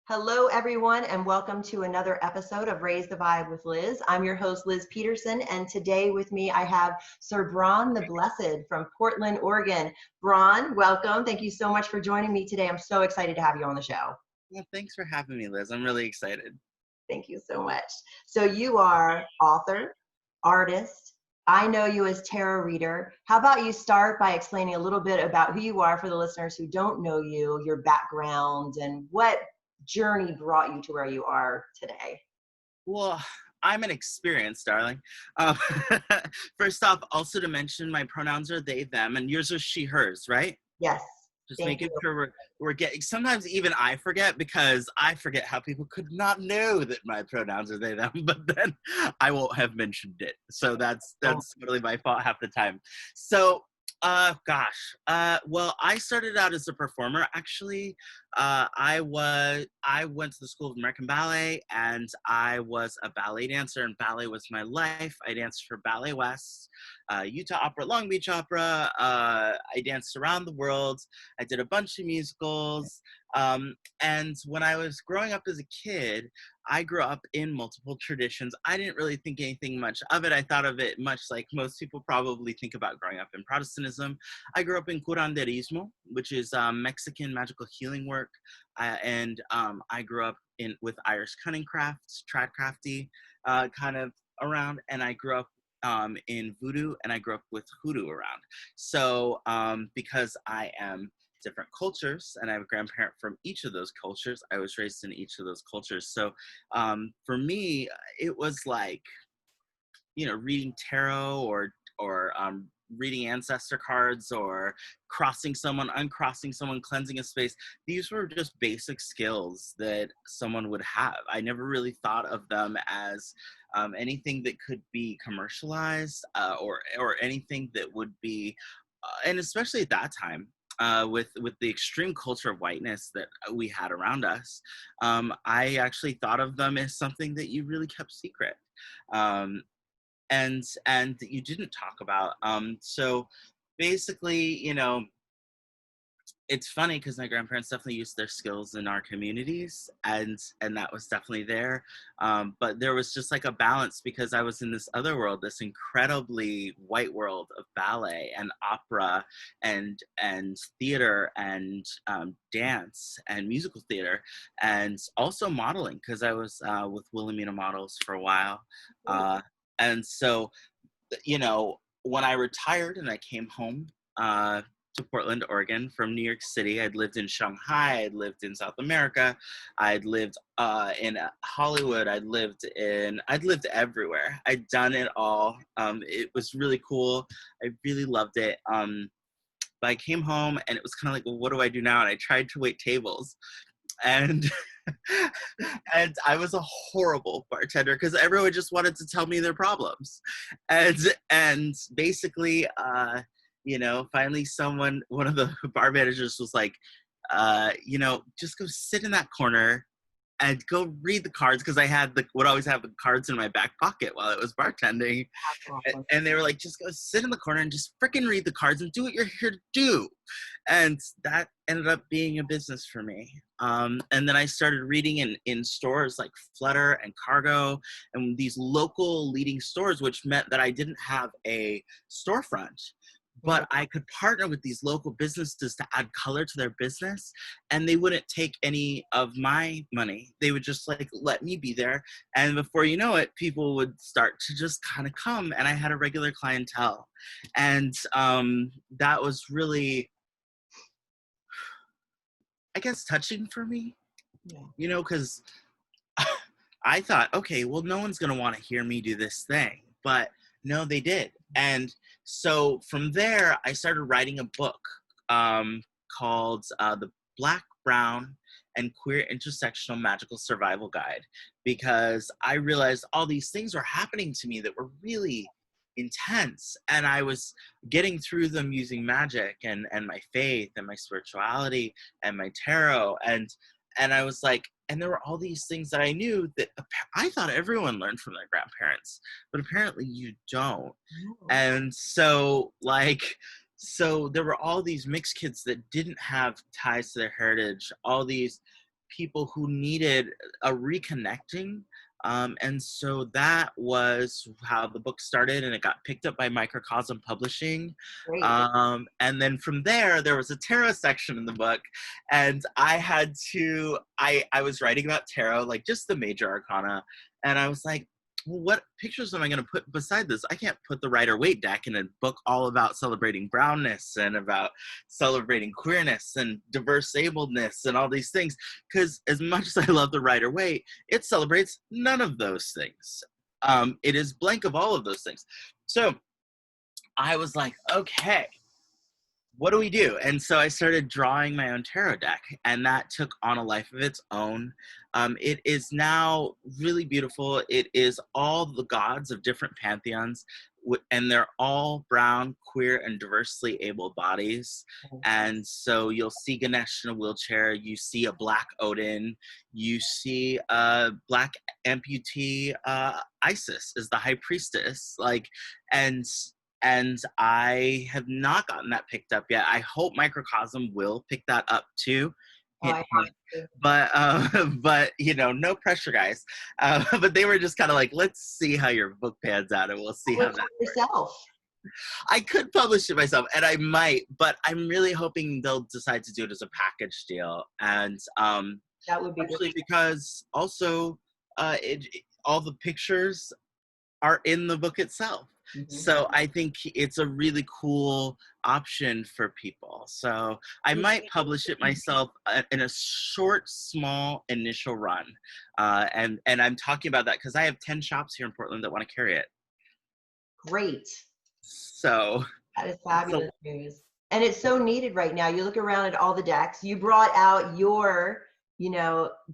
Hello, everyone, and welcome to another episode of Raise the Vibe with Liz. I'm your host, Liz Peterson, and today with me I have Sir Bran the Blessed from Portland, Oregon. Bran, welcome. Thank you so much for joining me today. I'm so excited to have you on the show. Well, thanks for having me, Liz. I'm really excited. Thank you so much. So you are author, artist. I know you as tarot reader. How about you start by explaining a little bit about who you are for the listeners who don't know you, your background, and what journey brought you to where you are today? Well, I'm an experienced, darling. Um, First off, also to mention my pronouns are they, them, and yours are she, hers, right? Yes. Just Thank making you. sure we're getting, sometimes even I forget because I forget how people could not know that my pronouns are they, them, but then I won't have mentioned it. So that's totally my fault half the time. So, well, I started out as a performer, actually. I went to the School of American Ballet, and I was a ballet dancer, and ballet was my life. I danced for Ballet West, Utah Opera, Long Beach Opera. I danced around the world. I did a bunch of musicals. And when I was growing up as a kid, I grew up in multiple traditions. I didn't really think anything much of it. I thought of it much like most people probably think about growing up in Protestantism. I grew up in curanderismo, which is Mexican magical healing work. And I grew up with Irish cunning crafts, tradcrafty kind of around. And I grew up in voodoo, and I grew up with hoodoo around. So because I am different cultures and I have a grandparent from each of those cultures, I was raised in each of those cultures. So for me, it was like, reading tarot or reading ancestor cards, or crossing someone, uncrossing someone, cleansing a space. These were just basic skills that someone would have. I never really thought of them as anything that could be commercialized, or anything that would be, and especially at that time, with the extreme culture of whiteness that we had around us, I actually thought of them as something that you really kept secret. And that you didn't talk about. So basically, it's funny because my grandparents definitely used their skills in our communities, and that was definitely there. But there was just like a balance because I was in this other world, this incredibly white world of ballet and opera and theater and dance and musical theater, and also modeling because I was with Wilhelmina Models for a while. And so, when I retired and I came home to Portland, Oregon from New York City, I'd lived in Shanghai, I'd lived in South America, I'd lived in Hollywood, I'd lived everywhere. I'd done it all. It was really cool. I really loved it. But I came home and it was kind of like, well, what do I do now? And I tried to wait tables. And and I was a horrible bartender because everyone just wanted to tell me their problems, and basically, finally one of the bar managers was like, just go sit in that corner and go read the cards, because I would always have the cards in my back pocket while I was bartending. And they were like, just go sit in the corner and just freaking read the cards and do what you're here to do. And that ended up being a business for me. And then I started reading in stores like Flutter and Cargo and these local leading stores, which meant that I didn't have a storefront, but I could partner with these local businesses to add color to their business, and they wouldn't take any of my money. They would just like let me be there, and before you know it, people would start to just kind of come, and I had a regular clientele. And that was really, I guess, touching for me, because I thought, okay, well, no one's going to want to hear me do this thing, but no, they did. And so from there, I started writing a book called The Black, Brown, and Queer Intersectional Magical Survival Guide, because I realized all these things were happening to me that were really intense, and I was getting through them using magic and my faith and my spirituality and my tarot, and I was like, and there were all these things that I knew that I thought everyone learned from their grandparents, but apparently you don't. And so there were all these mixed kids that didn't have ties to their heritage, all these people who needed a reconnecting. And so that was how the book started, and it got picked up by Microcosm Publishing. Great. And then from there was a tarot section in the book, and I was writing about tarot, like just the major arcana, and I was like, well, what pictures am I going to put beside this? I can't put the Rider-Waite deck in a book all about celebrating brownness and about celebrating queerness and diverse abledness and all these things, because as much as I love the Rider-Waite, it celebrates none of those things. It is blank of all of those things. So I was like, okay, what do we do? And so I started drawing my own tarot deck, and that took on a life of its own. It is now really beautiful. It is all the gods of different pantheons, and they're all brown, queer, and diversely able bodies. And so you'll see Ganesh in a wheelchair, you see a black Odin, you see a black amputee, Isis is the high priestess, and I have not gotten that picked up yet. I hope Microcosm will pick that up too. But you know, no pressure, guys. But they were just kind of like, let's see how your book pans out, and we'll see how that yourself. I could publish it myself, and I might, but I'm really hoping they'll decide to do it as a package deal. And that would be actually, because also all the pictures are in the book itself. Mm-hmm. So I think it's a really cool option for people. So I might publish it myself in a short, small initial run. And I'm talking about that because I have 10 shops here in Portland that want to carry it. Great. So that is fabulous news. And it's so needed right now. You look around at all the decks. You brought out your,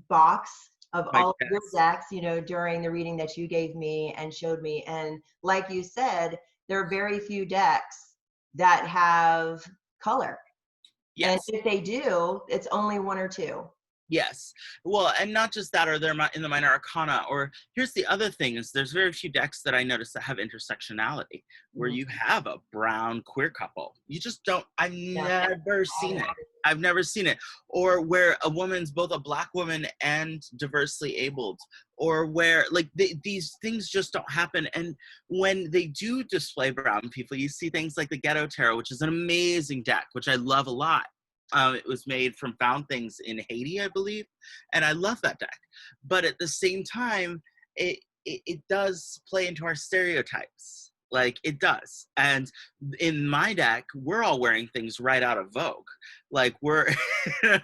box of all of your decks, during the reading that you gave me and showed me. And like you said, there are very few decks that have color. Yes. And if they do, it's only one or two. Yes. Well, and not just that, or they're in the minor arcana, or here's the other thing is there's very few decks that I noticed that have intersectionality, where you have a brown queer couple. You just don't, I've never seen it. I've never seen it. Or where a woman's both a black woman and diversely abled, or where like these things just don't happen. And when they do display brown people, you see things like the Ghetto Tarot, which is an amazing deck, which I love a lot. It was made from found things in Haiti, I believe, and I love that deck. But at the same time, it does play into our stereotypes, like it does. And in my deck, we're all wearing things right out of Vogue. Like I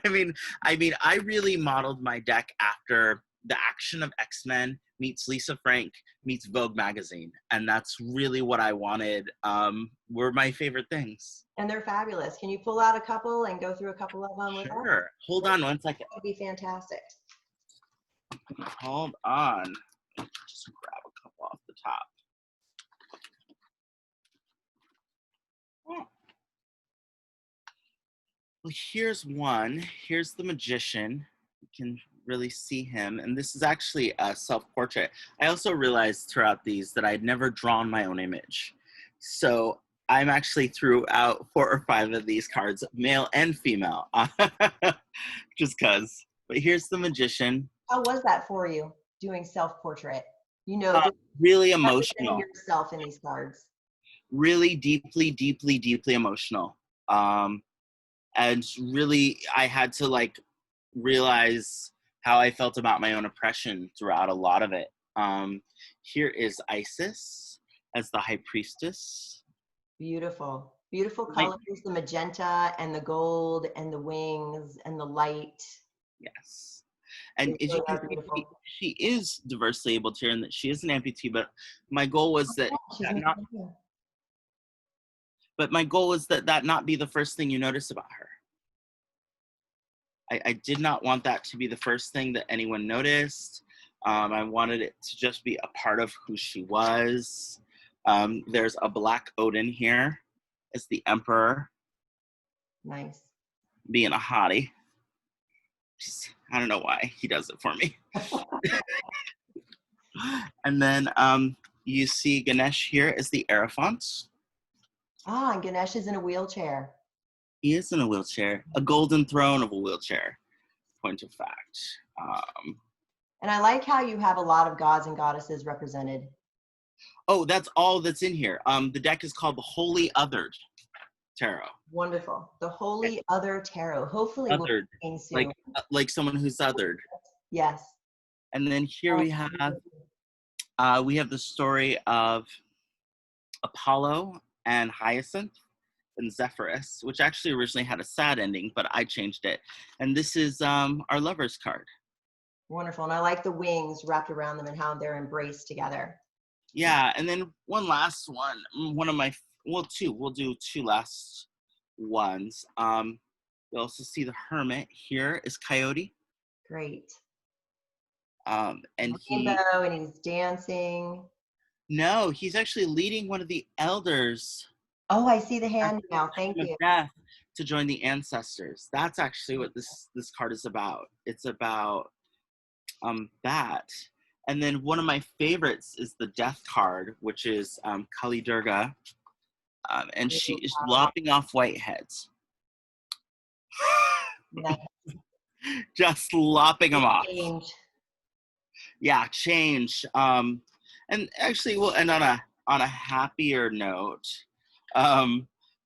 really modeled my deck after the action of X-Men meets Lisa Frank meets Vogue magazine, and that's really what I wanted. Were my favorite things. And they're fabulous. Can you pull out a couple and go through a couple of them with us? Sure. Hold on one second. That would be fantastic. Hold on. Just grab a couple off the top. Oh. Well, here's one. Here's the Magician. You can really see him. And this is actually a self-portrait. I also realized throughout these that I'd never drawn my own image. So I'm actually threw out 4 or 5 of these cards, male and female, just because. But here's the Magician. How was that for you, doing self-portrait? Really emotional. Yourself in these cards. Really deeply, deeply, deeply emotional. And really, I had to realize how I felt about my own oppression throughout a lot of it. Here is Isis as the high priestess. Beautiful. Beautiful colors, the magenta and the gold and the wings and the light. Yes. And as you can see, she is diversely able here and that she is an amputee, but my goal was that not be the first thing you notice about her. I did not want that to be the first thing that anyone noticed. I wanted it to just be a part of who she was. There's a black Odin here as the Emperor. Nice. Being a hottie. I don't know why he does it for me. And then you see Ganesh here as the Hierophant. Ah, and Ganesh is in a wheelchair. He is in a wheelchair. A golden throne of a wheelchair. point of fact. And I like how you have a lot of gods and goddesses represented. Oh, that's all that's in here. The deck is called the Holy Othered Tarot. Wonderful. The Holy Other Tarot. Hopefully we'll Othered, be soon. like someone who's othered. Yes. And then here we have the story of Apollo and Hyacinth and Zephyrus, which actually originally had a sad ending, but I changed it. And this is our lovers card. Wonderful. And I like the wings wrapped around them and how they're embraced together. Yeah, and then one last one. Two. We'll do two last ones. You'll also see the Hermit. Here is Coyote. Great. And Rainbow, and he's dancing. No, he's actually leading one of the elders. Oh, I see the hand now. Thank you. Death to join the ancestors. That's actually what this card is about. It's about that. And then one of my favorites is the Death card, which is Kali Durga, and she is lopping off white heads. Just lopping them off. Change. Yeah, change. And actually, we'll end on a happier note.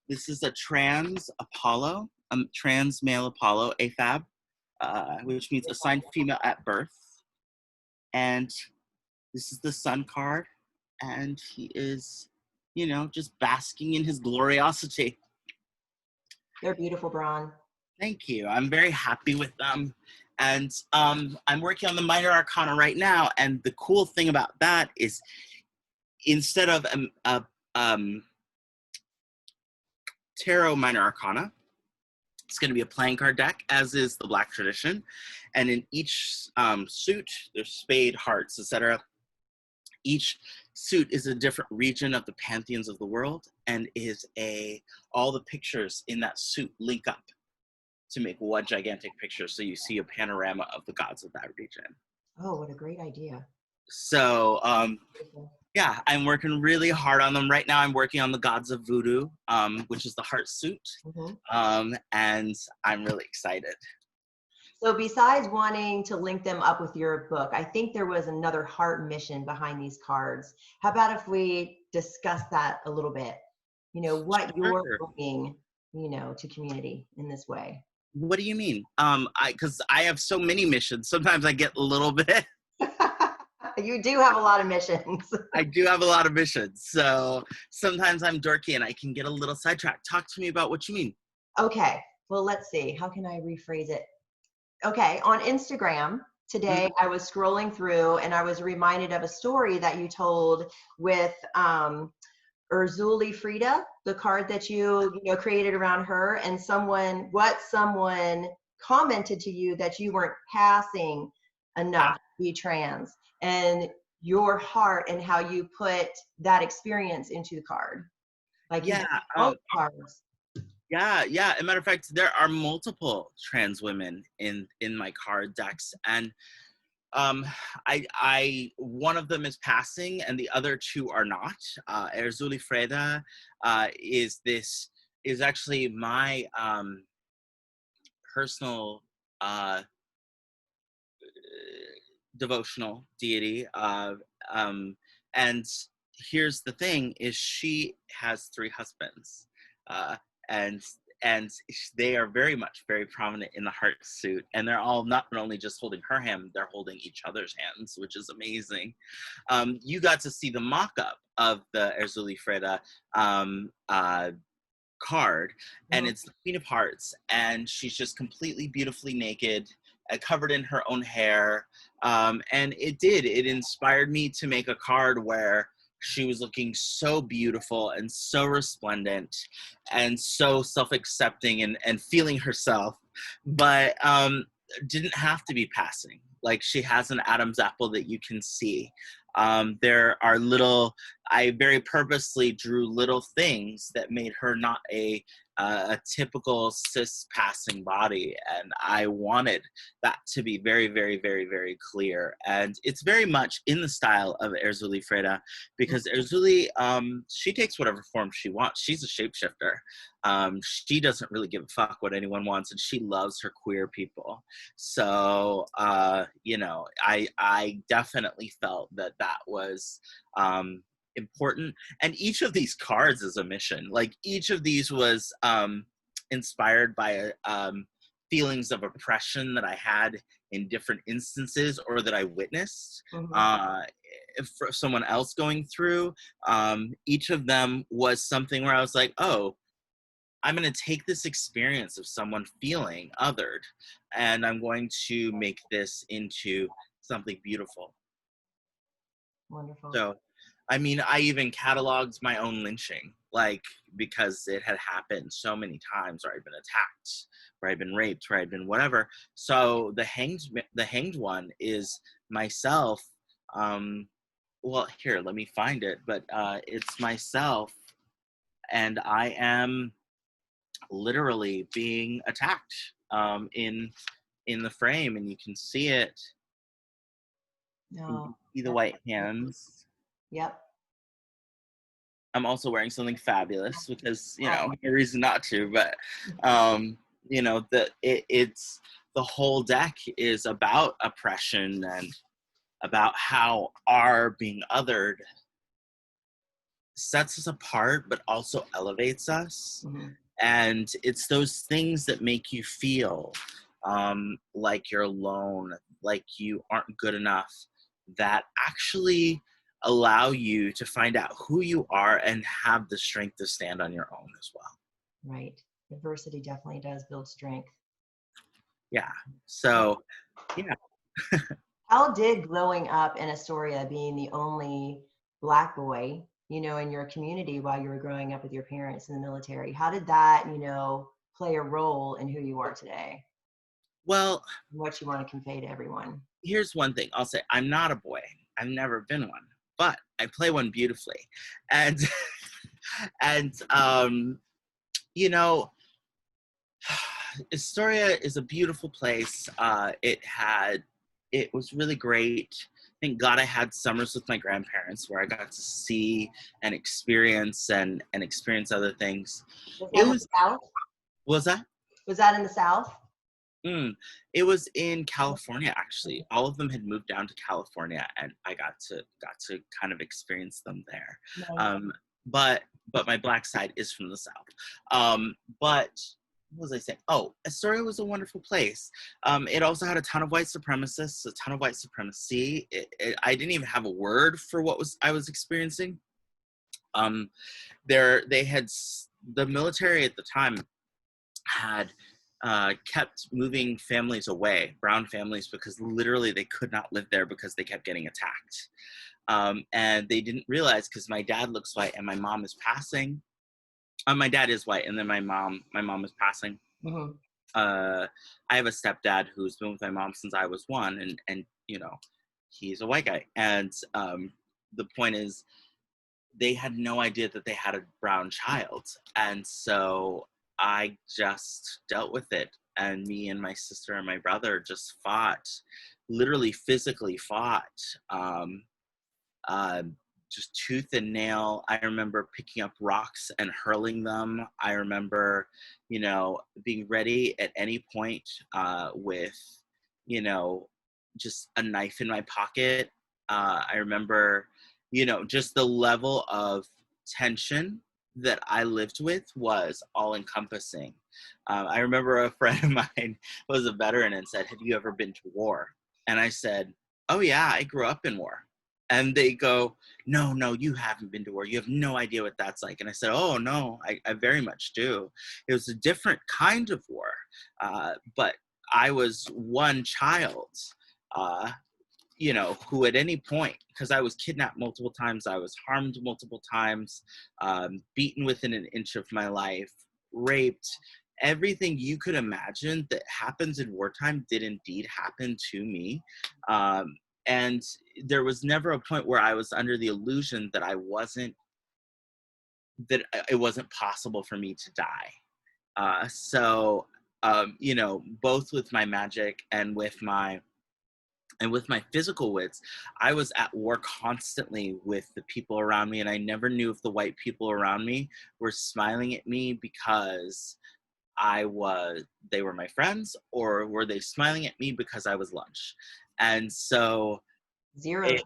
This is a trans Apollo, trans male Apollo, AFAB, which means assigned female at birth. And this is the Sun card, and he is, just basking in his gloriosity. They're beautiful, Bran. Thank you. I'm very happy with them. And I'm working on the Minor Arcana right now, and the cool thing about that is instead of Tarot Minor Arcana, it's going to be a playing card deck, as is the Black tradition. And in each suit, there's spade, hearts, etc. Each suit is a different region of the pantheons of the world, and all the pictures in that suit link up to make one gigantic picture, so you see a panorama of the gods of that region. Oh, what a great idea. So, yeah, I'm working really hard on them. Right now I'm working on the Gods of Voodoo, which is the heart suit, and I'm really excited. So besides wanting to link them up with your book, I think there was another heart mission behind these cards. How about if we discuss that a little bit? What you're bringing, to community in this way. What do you mean? Because I have so many missions. Sometimes I get a little bit. You do have a lot of missions. I do have a lot of missions. So sometimes I'm dorky and I can get a little sidetracked. Talk to me about what you mean. Okay. Well, let's see. How can I rephrase it? Okay. On Instagram today, I was scrolling through and I was reminded of a story that you told with Urzuli Frida, the card that you created around her, and someone commented to you that you weren't passing enough to be trans, and your heart and how you put that experience into the card. Like cards. Yeah. As a matter of fact, there are multiple trans women in my card decks, and one of them is passing and the other two are not. Urzuli Freda is actually my personal devotional deity, and here's the thing: is she has 3 husbands, and they are very prominent in the heart suit, and they're all not only just holding her hand, they're holding each other's hands, which is amazing. You got to see the mock-up of the Urzuli Freda card, and it's the Queen of Hearts, and she's just completely beautifully naked, covered in her own hair, and it inspired me to make a card where she was looking so beautiful and so resplendent and so self-accepting and feeling herself, but didn't have to be passing. Like, she has an Adam's apple that you can see. There are I very purposely drew little things that made her not a a typical cis passing body, and I wanted that to be very, very, very, very clear. And it's very much in the style of Erzuli Freda, because Erzuli, she takes whatever form she wants. She's a shapeshifter. She doesn't really give a fuck what anyone wants, and she loves her queer people. So, you know, I definitely felt that that was important. And each of these cards is a mission. Like, each of these was inspired by feelings of oppression that I had in different instances, or that I witnessed for someone else going through. Each of them was something where I was like, oh, I'm going to take this experience of someone feeling othered, and I'm going to make this into something beautiful. Wonderful. So, I mean, I even cataloged my own lynching, like, because it had happened so many times where I'd been attacked, where I'd been raped, where I'd been whatever. So the hanged one is myself. Well, here, let me find it. But it's myself, and I am literally being attacked in the frame, and you can see it. No. You can see the white hands. Yep. I'm also wearing something fabulous because, you know, no reason not to, but you know, it's the whole deck is about oppression and about how our being othered sets us apart but also elevates us. And it's those things that make you feel like you're alone, like you aren't good enough, that actually allow you to find out who you are and have the strength to stand on your own as well. Right. Adversity definitely does build strength. Yeah. So, yeah. How did growing up in Astoria, being the only Black boy, you know, in your community while you were growing up with your parents in the military, how did that, you know, play a role in who you are today? Well, What you want to convey to everyone? Here's one thing I'll say. I'm not a boy. I've never been one, but I play one beautifully. And, and, you know, Astoria is a beautiful place. It was really great. Thank God I had summers with my grandparents where I got to see and experience and experience other things. Was that Was that? Was that in the South? It was in California, actually. All of them had moved down to California, and I got to kind of experience them there. Nice. But my Black side is from the South. But what was I saying? Oh, Astoria was a wonderful place. It also had a ton of white supremacists, a ton of white supremacy. I didn't even have a word for what I was experiencing. They had, the military at the time had kept moving families away, brown families, because literally they could not live there because they kept getting attacked. And they didn't realize, because my dad looks white and my mom is passing. My dad is white, and then my mom is passing. I have a stepdad who's been with my mom since I was 1, and you know, he's a white guy. And the point is, they had no idea that they had a brown child, and so I just dealt with it. And me and my sister and my brother just fought, literally physically fought, just tooth and nail. I remember picking up rocks and hurling them. I remember, you know, being ready at any point with, you know, just a knife in my pocket. I remember, you know, just the level of tension that I lived with was all encompassing. I remember a friend of mine was a veteran and said, "Have you ever been to war?" And I said, "Oh yeah, I grew up in war." And they go, no, you haven't been to war. You have no idea what that's like. And I said, oh no, I very much do. It was a different kind of war. But I was one child, you know, who at any point, because I was kidnapped multiple times, I was harmed multiple times, beaten within an inch of my life, raped, everything you could imagine that happens in wartime did indeed happen to me. And there was never a point where I was under the illusion that it wasn't possible for me to die. So, you know, both with my magic and with my physical wits, I was at war constantly with the people around me, and I never knew if the white people around me were smiling at me because they were my friends, or were they smiling at me because I was lunch. And so Zero trust.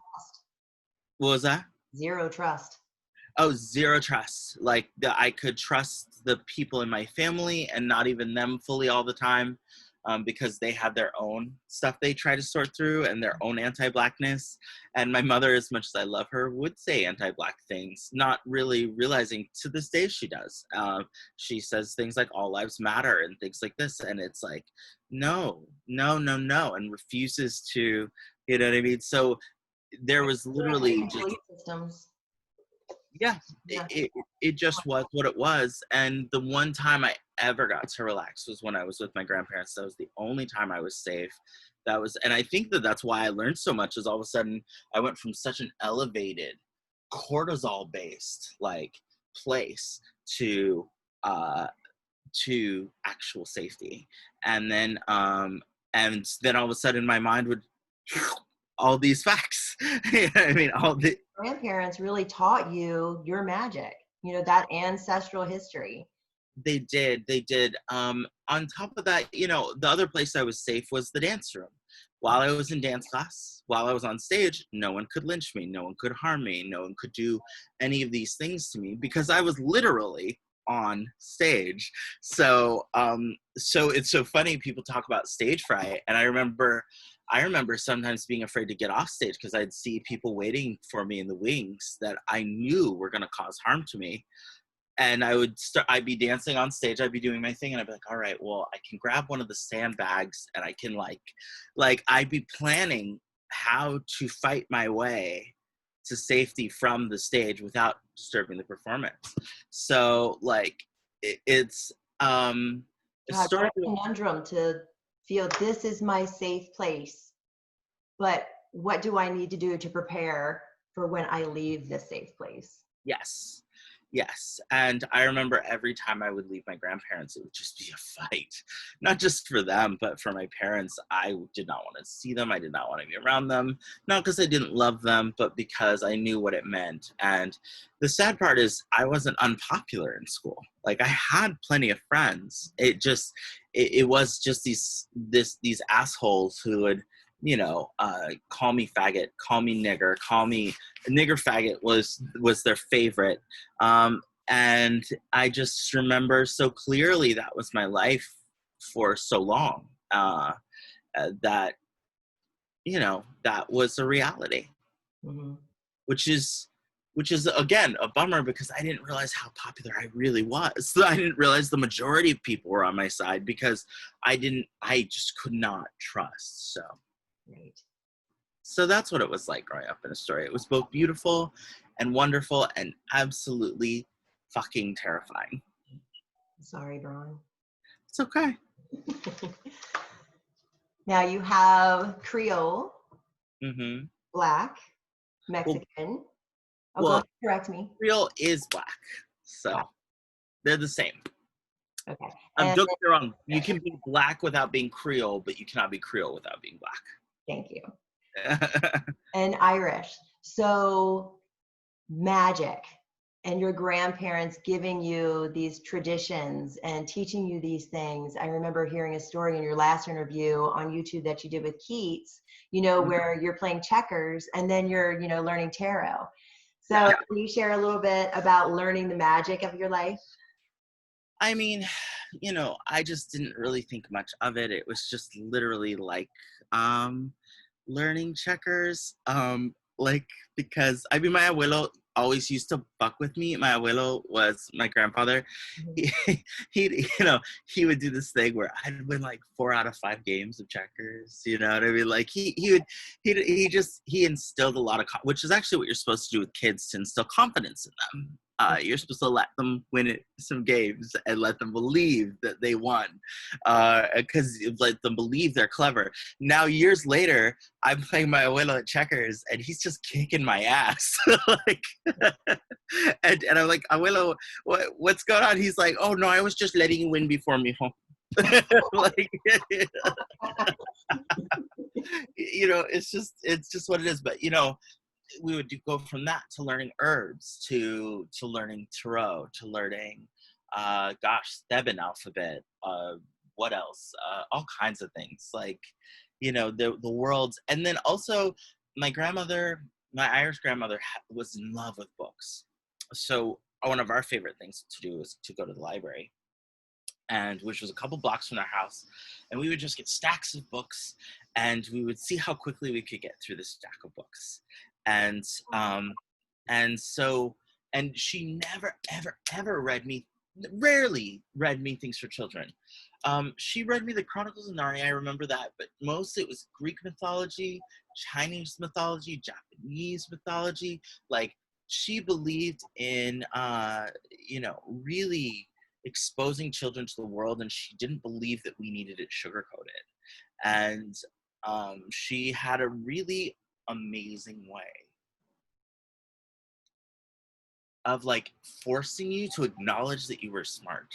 what was that? Zero trust. Oh, zero trust. Like, I could trust the people in my family and not even them fully all the time, because they had their own stuff they try to sort through and their own anti-Blackness. And my mother, as much as I love her, would say anti-Black things, not really realizing to this day she does. She says things like all lives matter and things like this. And it's like, no, and refuses to, you know what I mean? So there was literally just... systems. Yeah, it just was what it was. And the one time I ever got to relax was when I was with my grandparents. That was the only time I was safe. And I think that's why I learned so much, is all of a sudden I went from such an elevated cortisol based like place to actual safety. And then all of a sudden my mind would all these facts. You know what I mean? All the grandparents really taught you your magic, you know, that ancestral history. They did. On top of that, you know, the other place I was safe was the dance room. While I was in dance class, while I was on stage, no one could lynch me, no one could harm me, no one could do any of these things to me, because I was literally on stage. So it's so funny, people talk about stage fright, and I remember sometimes being afraid to get off stage because I'd see people waiting for me in the wings that I knew were going to cause harm to me. And I'd be dancing on stage, I'd be doing my thing, and I'd be like, all right, well, I can grab one of the sandbags and I can like I'd be planning how to fight my way to safety from the stage without disturbing the performance. So like it's a story. What a conundrum to feel this is my safe place, but what do I need to do to prepare for when I leave this safe place? Yes. And I remember every time I would leave my grandparents, it would just be a fight, not just for them, but for my parents. I did not want to see them. I did not want to be around them, not because I didn't love them, but because I knew what it meant. And the sad part is I wasn't unpopular in school. Like, I had plenty of friends. It was just these assholes who would, you know, call me faggot, call me nigger, nigger faggot was their favorite. And I just remember so clearly that was my life for so long, that, you know, that was a reality, mm-hmm. which is again a bummer, because I didn't realize how popular I really was. I didn't realize the majority of people were on my side, because I just could not trust. So. Right. So that's what it was like growing up in Astoria. It was both beautiful and wonderful and absolutely fucking terrifying. Sorry, Bran. It's okay. Now you have Creole, mm-hmm. Black, Mexican. Well, correct me. Creole is Black, so they're the same. Okay. Don't get me wrong. You can be Black without being Creole, but you cannot be Creole without being Black. Thank you. And Irish. So magic and your grandparents giving you these traditions and teaching you these things. I remember hearing a story in your last interview on YouTube that you did with Keats, you know, mm-hmm. where you're playing checkers and then you're, you know, learning tarot. So can you share a little bit about learning the magic of your life? I mean, you know, I just didn't really think much of it. It was just literally like, learning checkers, because I mean, my abuelo always used to fuck with me. My abuelo was my grandfather. Mm-hmm. He would do this thing where I'd win like 4 out of 5 games of checkers. You know what I mean? Like he instilled a lot of, which is actually what you're supposed to do with kids, to instill confidence in them. You're supposed to let them win some games and let them believe that they won, because let them believe they're clever. Now, years later, I'm playing my abuelo at checkers, and he's just kicking my ass. Like, and I'm like, abuelo, what's going on? He's like, oh no, I was just letting you win before me. Like, it's just what it is. But we would go from that to learning herbs, to learning tarot, to learning Theban alphabet, what else, all kinds of things, like the worlds. And then also my Irish grandmother was in love with books, so one of our favorite things to do was to go to the library, and which was a couple blocks from our house, and we would just get stacks of books, and we would see how quickly we could get through this stack of books. And she never ever rarely read me things for children. She read me the Chronicles of Narnia, I remember that, but most it was Greek mythology, Chinese mythology, Japanese mythology. Like, she believed in really exposing children to the world, and she didn't believe that we needed it sugar coated. And she had a really amazing way of like forcing you to acknowledge that you were smart.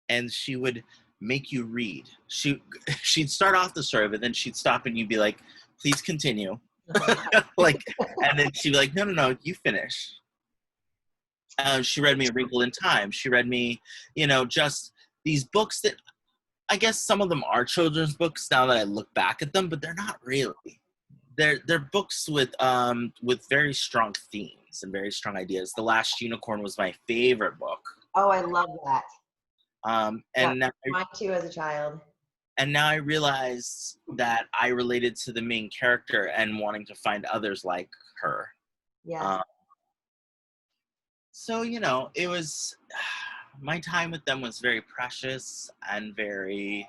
And she would make you read. She'd start off the story, but then she'd stop and you'd be like, please continue. Like, and then she'd be like, no, you finish. She read me A Wrinkle in Time. She read me, just these books that I guess some of them are children's books now that I look back at them, but they're not really. They're books with very strong themes and very strong ideas. The Last Unicorn was my favorite book. Oh, I love that. And mine too as a child. And now I realized that I related to the main character and wanting to find others like her. Yeah. So, it was, my time with them was very precious and very,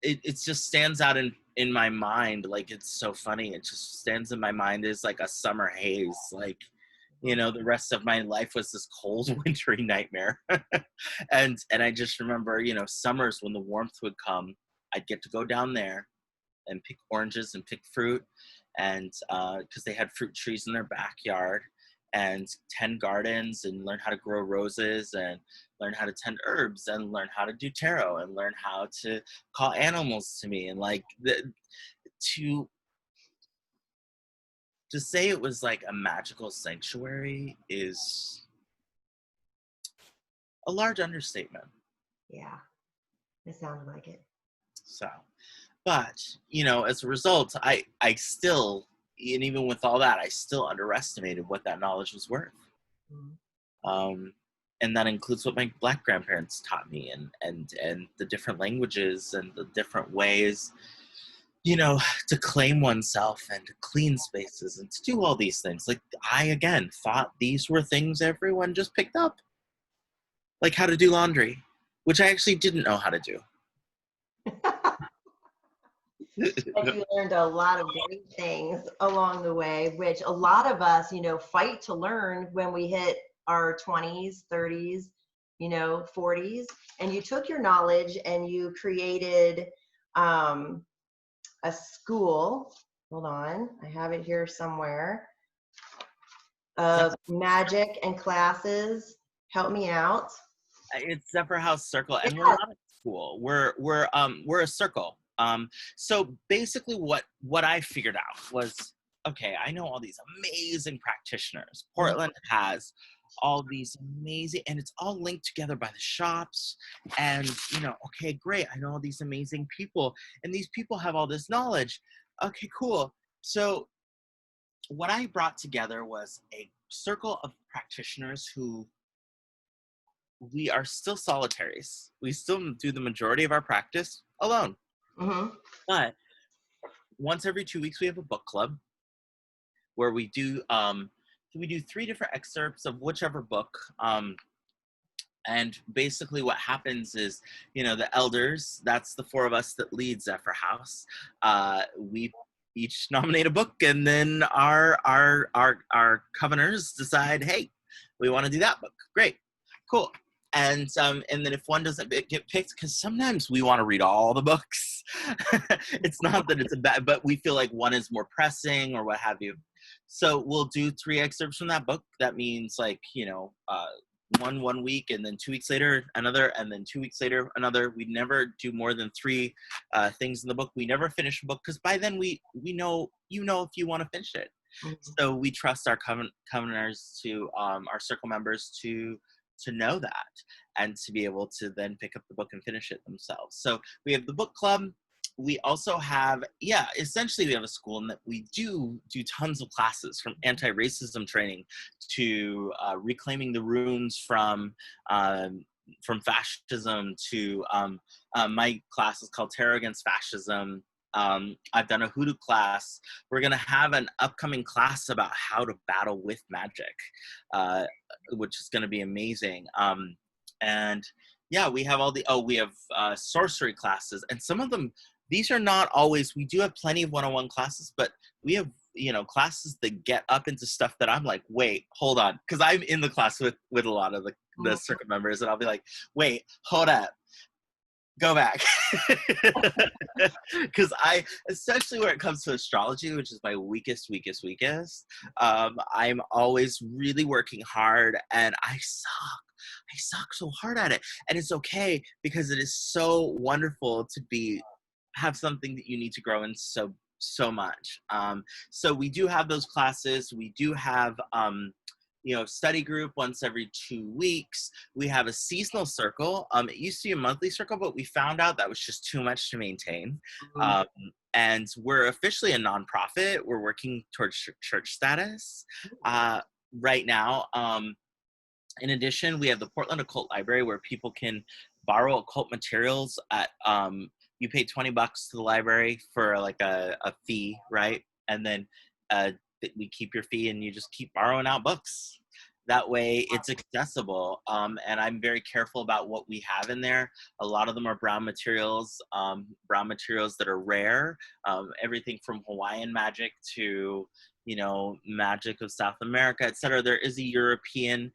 it just stands out in my mind. Like, it's so funny. It just stands in my mind as like a summer haze. Like, the rest of my life was this cold, wintry nightmare. and I just remember, summers when the warmth would come, I'd get to go down there and pick oranges and pick fruit, and because they had fruit trees in their backyard, and tend gardens and learn how to grow roses and learn how to tend herbs and learn how to do tarot and learn how to call animals to me. And like to say it was like a magical sanctuary is a large understatement. Yeah, it sounded like it. So, but, as a result, I still, and even with all that, I still underestimated what that knowledge was worth. Mm-hmm. And that includes what my Black grandparents taught me, and the different languages and the different ways, to claim oneself and to clean spaces and to do all these things. Like, I, again, thought these were things everyone just picked up. Like how to do laundry, which I actually didn't know how to do. But you learned a lot of great things along the way, which a lot of us, fight to learn when we hit our 20s, 30s, 40s. And you took your knowledge and you created a school. Hold on, I have it here somewhere. Of magic and classes. Help me out. It's ZephyrHaus Circle, and we're not a school. We're a circle. So basically, what I figured out was, okay, I know all these amazing practitioners. Portland has all these amazing, and it's all linked together by the shops. And okay, great. I know all these amazing people, and these people have all this knowledge. Okay, cool. So what I brought together was a circle of practitioners who, we are still solitaries. We still do the majority of our practice alone. Mm-hmm. But once every 2 weeks, we have a book club where we do 3 different excerpts of whichever book. And basically what happens is, the elders, that's the 4 of us that lead ZephyrHaus. We, each nominate a book, and then our coveners decide, hey, we want to do that book. Great, cool. And then if one doesn't get picked, because sometimes we want to read all the books. It's not that it's a bad, but we feel like one is more pressing or what have you. So we'll do 3 excerpts from that book. That means like, one week, and then 2 weeks later another, and then 2 weeks later another. We never do more than 3 things in the book. We never finish a book, because by then we know if you want to finish it. Mm-hmm. So we trust our covenanters to our circle members to know that, and to be able to then pick up the book and finish it themselves. So we have the book club. We also have, essentially we have a school, and that we do tons of classes, from anti-racism training to reclaiming the runes from fascism to my class is called Tarot Against Fascism. I've done a Hoodoo class. We're going to have an upcoming class about how to battle with magic, which is going to be amazing. And yeah, we have we have sorcery classes, and some of them, these are not always, we do have plenty of one-on-one classes, but we have, classes that get up into stuff that I'm like, wait, hold on. Because I'm in the class with a lot of the circuit members, and I'll be like, wait, hold up. Go back. Because especially when it comes to astrology, which is my weakest, I'm always really working hard, and I suck so hard at it. And it's okay, because it is so wonderful to have something that you need to grow in so much. So we do have those classes. We do have study group once every 2 weeks. We have a seasonal circle. It used to be a monthly circle, but we found out that was just too much to maintain. Mm-hmm. And we're officially a nonprofit. We're working towards church status right now. In addition, we have the Portland Occult Library, where people can borrow occult materials at you pay $20 to the library for like a fee, right? And then we keep your fee, and you just keep borrowing out books. That way it's accessible. And I'm very careful about what we have in there. A lot of them are brown materials that are rare. Everything from Hawaiian magic to, magic of South America, etc. There is a European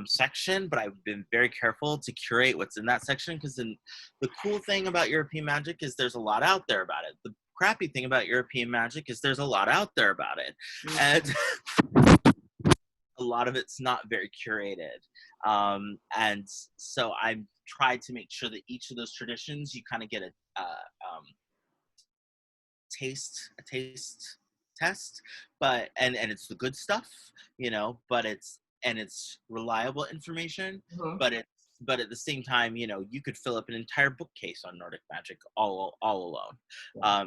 section, but I've been very careful to curate what's in that section, because the cool thing about European magic is there's a lot out there about it. The crappy thing about European magic is there's a lot out there about it. And a lot of it's not very curated. And so I've tried to make sure that each of those traditions, you kind of get a taste test, but and it's the good stuff, but it's reliable information. Mm-hmm. But at the same time, you could fill up an entire bookcase on Nordic magic all alone. Yeah.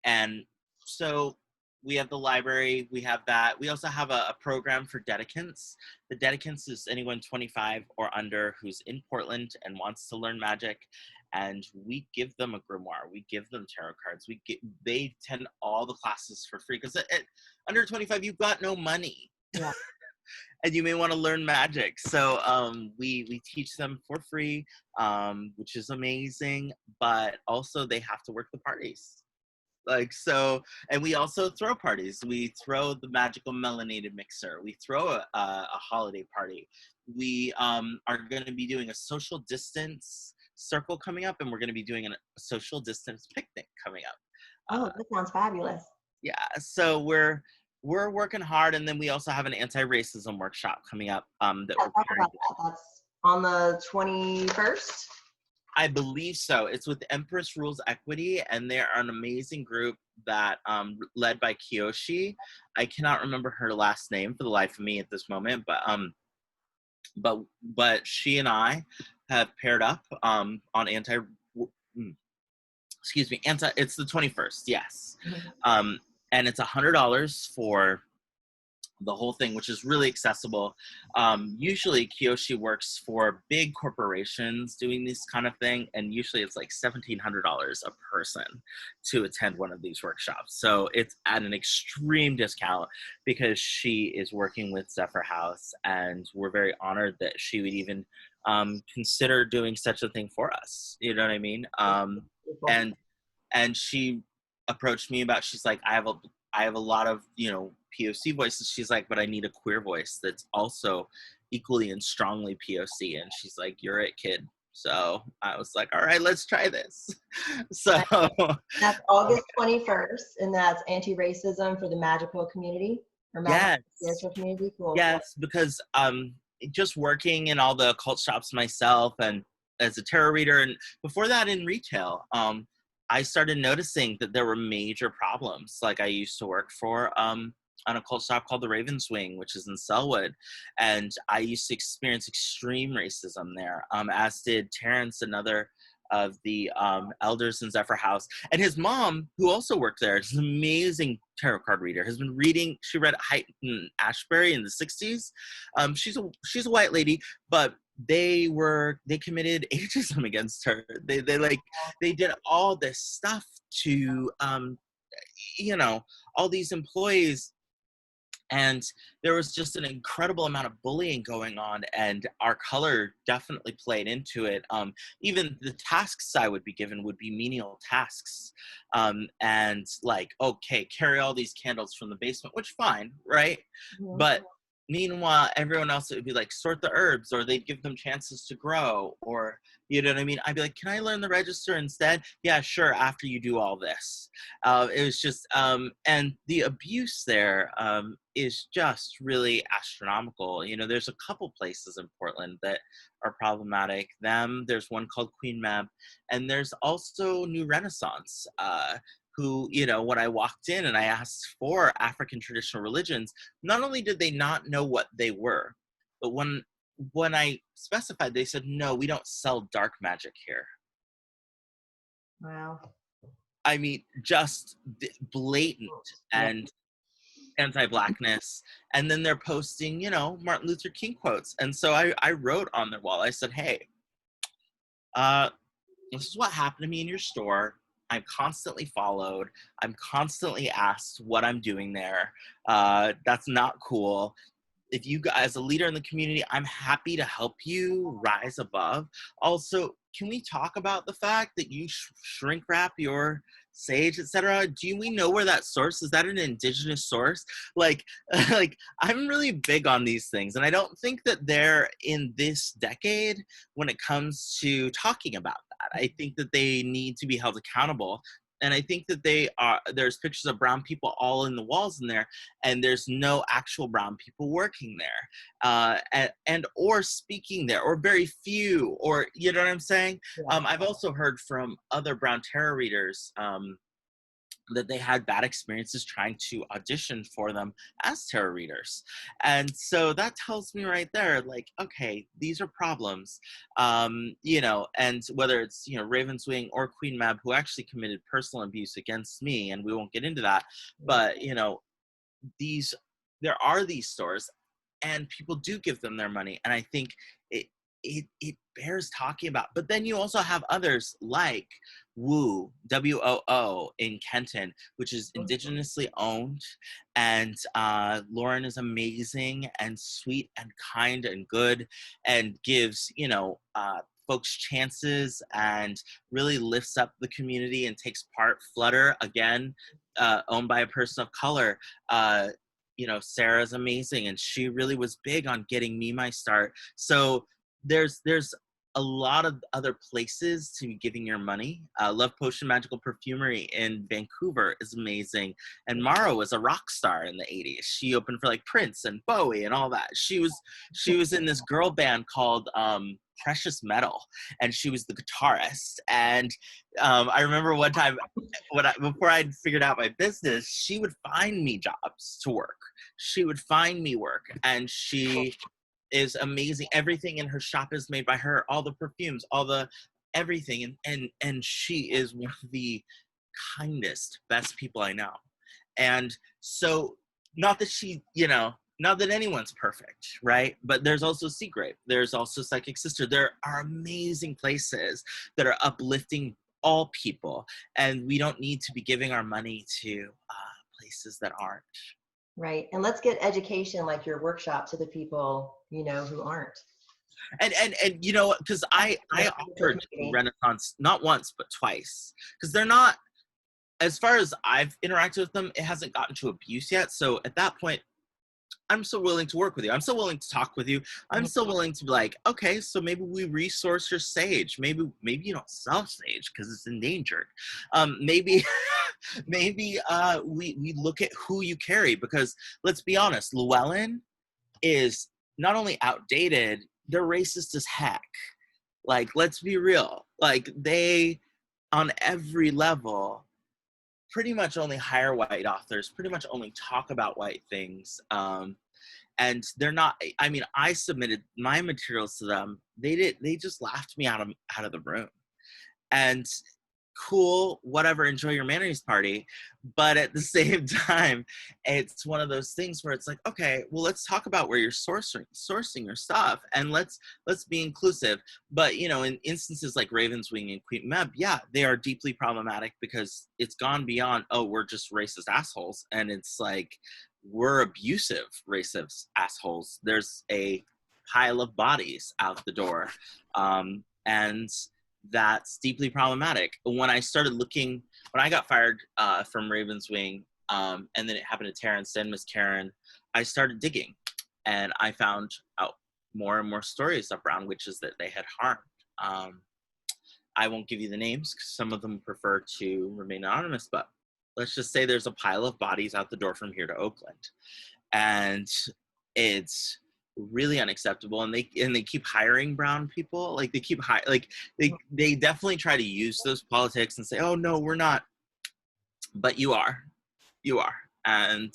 And so we have the library, we have that. We also have a program for dedicants. The dedicants is anyone 25 or under who's in Portland and wants to learn magic. And we give them a grimoire. We give them tarot cards. They attend all the classes for free, because at under 25, you've got no money. Yeah. And you may want to learn magic. So we teach them for free, which is amazing. But also they have to work the parties. And we also throw parties. We throw the magical melanated mixer. We throw a holiday party. We are going to be doing a social distance circle coming up, and we're going to be doing a social distance picnic coming up. Oh, that sounds fabulous. Yeah, so we're working hard, and then we also have an anti-racism workshop coming up that we're preparing. That's on the 21st? I believe so. It's with Empress Rules Equity, and they're an amazing group that led by Kiyoshi. I cannot remember her last name for the life of me at this moment, but she and I have paired up on it's the 21st, yes. Mm-hmm. And it's $100 for the whole thing, which is really accessible. Usually Kiyoshi works for big corporations doing this kind of thing, and usually it's like $1,700 a person to attend one of these workshops. So it's at an extreme discount, because she is working with ZephyrHaus, and we're very honored that she would even consider doing such a thing for us. You know what I mean? And she approached me about, she's like, I have a lot of, POC voices. She's like, but I need a queer voice that's also equally and strongly POC. And she's like, you're it, kid. So I was like, all right, let's try this. So that's August 21st, and that's anti-racism for the magical community or magical yes, spiritual community. Cool. yes, because just working in all the occult shops myself and as a tarot reader, and before that in retail, I started noticing that there were major problems. Like, I used to work for an occult shop called the Raven's Wing, which is in Selwood, and I used to experience extreme racism there, as did Terrence, another of the elders in ZephyrHaus. And his mom, who also worked there, is an amazing tarot card reader, has been reading, she read Heighton Ashbury in the 60s. She's a white lady, but they committed ageism against her. They did all this stuff to all these employees, and there was just an incredible amount of bullying going on, and our color definitely played into it. Even the tasks I would be given would be menial tasks, and like, okay, carry all these candles from the basement, which fine, right? Mm-hmm. But meanwhile, everyone else, would be like, sort the herbs, or they'd give them chances to grow, or, you know what I mean? I'd be like, can I learn the register instead? Yeah, sure, after you do all this. It was just, and the abuse there is just really astronomical. There's a couple places in Portland that are problematic. There's one called Queen Mab, and there's also New Renaissance, who, when I walked in and I asked for African traditional religions, not only did they not know what they were, but when I specified, they said, no, we don't sell dark magic here. Wow. I mean, just blatant and anti-Blackness. And then they're posting, Martin Luther King quotes. And so I wrote on their wall, I said, hey, this is what happened to me in your store. I'm constantly followed. I'm constantly asked what I'm doing there. That's not cool. If you guys, as a leader in the community, I'm happy to help you rise above. Also, can we talk about the fact that you shrink wrap your sage, etc.? Do we know where that source is? That an indigenous source? Like I'm really big on these things, and I don't think that they're in this decade when it comes to talking about that. I think that they need to be held accountable. And I think that there's pictures of brown people all in the walls in there, and there's no actual brown people working there, and or speaking there, or very few, or, you know what I'm saying? Yeah. I've also heard from other brown tarot readers that they had bad experiences trying to audition for them as tarot readers. And so that tells me right there, like, okay, these are problems, and whether it's, Raven's Wing or Queen Mab, who actually committed personal abuse against me, and we won't get into that, but, there are these stores, and people do give them their money. And I think it bears talking about. But then you also have others like Woo, WOO in Kenton, which is indigenously owned. And Lauren is amazing and sweet and kind and good, and gives, folks chances, and really lifts up the community and takes part. Flutter, again, owned by a person of color. Sarah's amazing, and she really was big on getting me my start. So there's a lot of other places to be giving your money. Love Potion Magical Perfumery in Vancouver is amazing. And Mara was a rock star in the 80s. She opened for like Prince and Bowie and all that. She was in this girl band called Precious Metal, and she was the guitarist. And I remember one time before I'd figured out my business, she would find me jobs to work. She would find me work, and she is amazing. Everything in her shop is made by her, all the perfumes, all the everything. And she is one of the kindest, best people I know. And so, not that anyone's perfect, right? But there's also Seagrave. There's also Psychic Sister. There are amazing places that are uplifting all people. And we don't need to be giving our money to places that aren't. Right. And let's get education, like your workshop, to the people, who aren't. And because I offered Renaissance not once, but twice. Because they're not, as far as I've interacted with them, it hasn't gotten to abuse yet. So at that point, I'm still willing to work with you. I'm still willing to talk with you. I'm still willing to be like, okay, so maybe we resource your sage. Maybe you don't sell sage because it's endangered. Maybe we look at who you carry, because let's be honest, Llewellyn is not only outdated, they're racist as heck. Like, let's be real. Like, they, on every level, pretty much only hire white authors, pretty much only talk about white things. And they're not, I mean, I submitted my materials to them. They just laughed me out of the room. And cool, whatever, enjoy your Humanities party. But at the same time, it's one of those things where it's like, okay, well, let's talk about where you're sourcing your stuff, and let's be inclusive. But, you know, in instances like Ravenswing and Queen Meb, yeah, they are deeply problematic because it's gone beyond, oh, we're just racist assholes. And it's like, we're abusive racist assholes. There's a pile of bodies out the door. And that's deeply problematic. When I got fired from Ravenswing, and then it happened to Terrence and Miss Karen, I started digging, and I found out more and more stories of brown witches that they had harmed. I won't give you the names because some of them prefer to remain anonymous, but let's just say there's a pile of bodies out the door from here to Oakland, and it's really unacceptable. And they keep hiring brown people. Like, they definitely try to use those politics and say, oh no, we're not, but you are. And,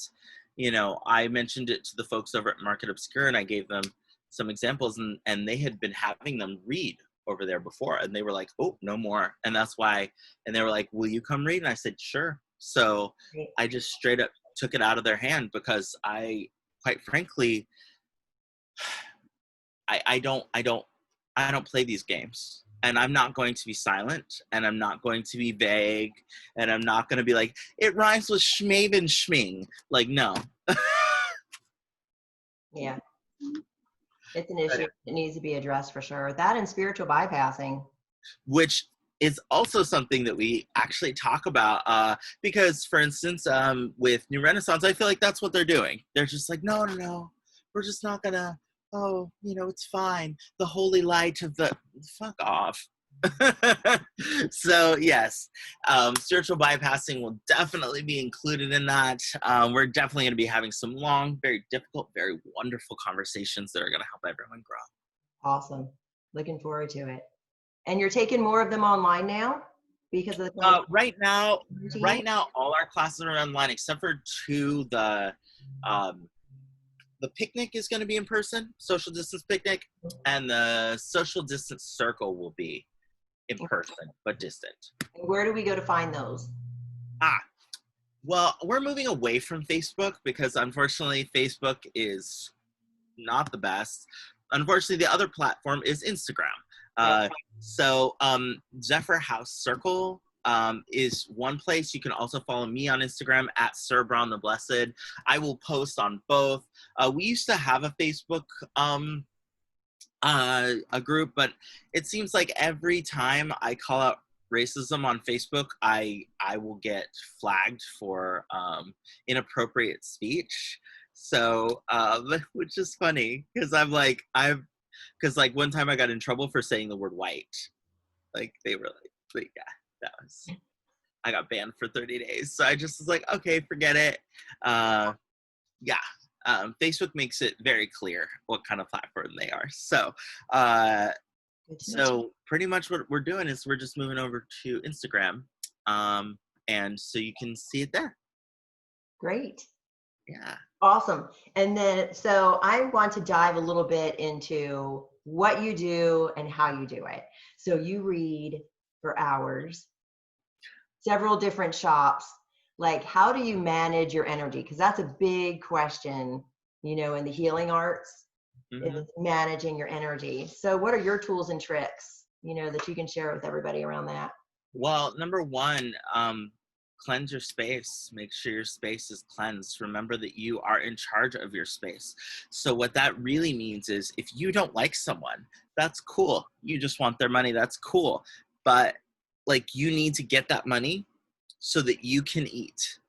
you know, I mentioned it to the folks over at Market Obscure, and I gave them some examples, and they had been having them read over there before, and they were like, oh, no more. And that's why, and they were like, will you come read? And I said, sure. So I just straight up took it out of their hand, because I, quite frankly, I don't play these games, and I'm not going to be silent, and I'm not going to be vague, and I'm not going to be like, it rhymes with schmaven schming. Like, no. Yeah. It's an issue that needs to be addressed for sure. That and spiritual bypassing. Which is also something that we actually talk about, because, for instance, with New Renaissance, I feel like that's what they're doing. They're just like, no, we're just not gonna, oh, you know, it's fine. The holy light of the, fuck off. So, yes, spiritual bypassing will definitely be included in that. We're definitely going to be having some long, very difficult, very wonderful conversations that are going to help everyone grow. Awesome. Looking forward to it. And you're taking more of them online now because of the right now, all our classes are online except for two. The picnic is going to be in person, social distance picnic, and the social distance circle will be in person, but distant. And where do we go to find those? Well, we're moving away from Facebook because, unfortunately, Facebook is not the best. Unfortunately, the other platform is Instagram. So ZephyrHaus Circle is one place. You can also follow me on Instagram at Sir Bran the Blessed. I will post on both. We used to have a Facebook a group, but it seems like every time I call out racism on Facebook, I will get flagged for inappropriate speech. So, which is funny because because one time I got in trouble for saying the word white. Like, they were like, yeah, I got banned for 30 days. So I just was like, okay, forget it. Facebook makes it very clear what kind of platform they are. So, so pretty much what we're doing is we're just moving over to Instagram. And so you can see it there. Great. Yeah. Awesome. And then, so I want to dive a little bit into what you do and how you do it. So you read for hours, several different shops. Like, how do you manage your energy? Because that's a big question, you know, in the healing arts, is managing your energy. So what are your tools and tricks, you know, that you can share with everybody around that? Well, number one, cleanse your space. Make sure your space is cleansed. Remember that you are in charge of your space. So what that really means is, if you don't like someone, that's cool. You just want their money, that's cool. But, like, you need to get that money so that you can eat.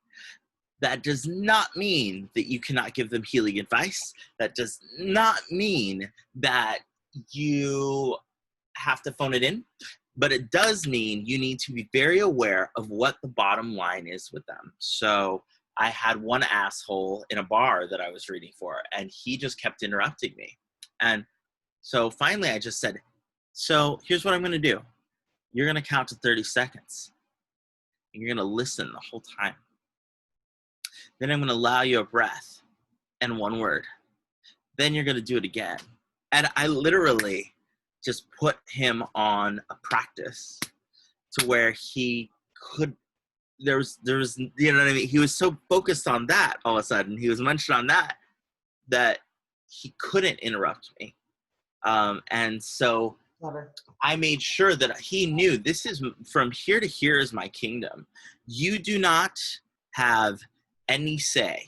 That does not mean that you cannot give them healing advice. That does not mean that you have to phone it in, but it does mean you need to be very aware of what the bottom line is with them. So I had one asshole in a bar that I was reading for, and he just kept interrupting me. And so finally I just said, so here's what I'm going to do. You're going to count to 30 seconds. And you're going to listen the whole time. Then I'm going to allow you a breath and one word. Then you're going to do it again. And I literally just put him on a practice to where he could, there was, you know what I mean? He was so focused on that all of a sudden. He was munched on that he couldn't interrupt me. And so Clever. I made sure that he knew this is from here to here is my kingdom. You do not have any say.